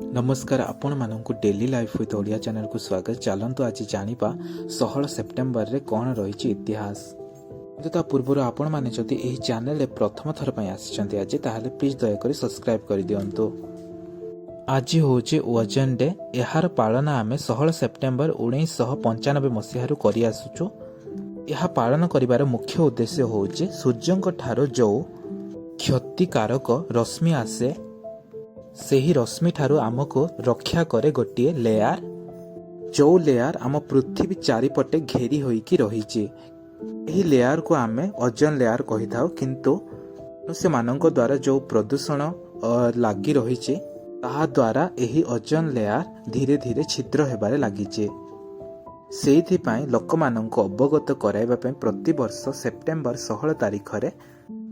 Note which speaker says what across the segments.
Speaker 1: नमस्कार आपण मानक daily life with Odia channel को स्वागत। चलतु आज जानिबा 16 सेप्टेम्बर रे कौन रही इतिहास। ता पूर्व आपण माने जदि एही चैनल रे प्रथम थर पय आछंती आज ताहाले प्लीज दया करी सब्सक्राइब कर दियंतु। आज होचे वजन डे। यार पालन आमे 16 सेप्टेम्बर 1995 मसीहारु करि आसुछु। यह पालन करिवार मुख्य उद्देश्य होचे सूर्यंक ठारो जो क्षतिकारक रश्मि आसे सेही रश्मि ठारू आमको रक्षा करे गोटे लेयार, जो लेयार आम पृथ्वी चारिपटे घेरी होइकी रहिछि। एही लेयार को आमे ओजोन लेयार कहि थाउ, किंतु मनुष्य मानक द्वारा जो प्रदूषण लागि रहिछि ताहा द्वारा एही ओजोन लेयार धीरे धीरे छिद्र हेबारे लागिछि। सेहिथि पय लोकमाननको अवगत कराइबा पय प्रति वर्ष सेप्टेम्बर 16 तारिख रे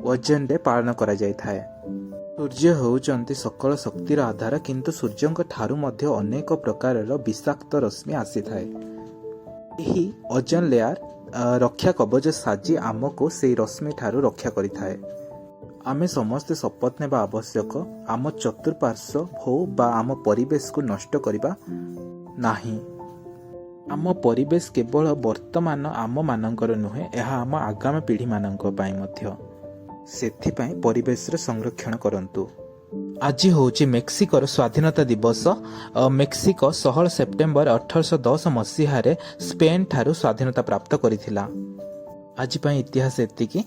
Speaker 1: ओजोन डे पालन करा जाय थाए। सूर्य होउचंती सकल शक्तिर आधार, किंतु सूर्यंक ठारू मध्य अनेक प्रकारर विषाक्त रश्मि आसी थाए। एही ओजोन लेयार रक्षा कवच साजी आमको से रश्मि ठारू रक्षा करि थाए। आमे समस्त शपथ नेबा आवश्यक आम चतुर्पार्श्व हो बा आम परिवेश को नष्ट करिबा नाही। आम परिवेश केवल वर्तमान आम मानकर नुहे, एहा आम आगामी पीढ़ी मानक पय मध्य। सेथिपाई परिवेश रे संरक्षण करंतु। आज होची मेक्सिकोर स्वाधीनता दिवस। मेक्सिको 16 सेप्टेम्बर 1810 मसीह स्पेन ठारू स्वाधीनता प्राप्त करिथिला। आज पय इतिहास एतिकी।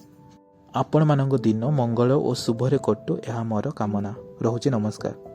Speaker 1: आपण मानक दिन मंगल और शुभरे कटु, यह मोर कामना। रहुची नमस्कार।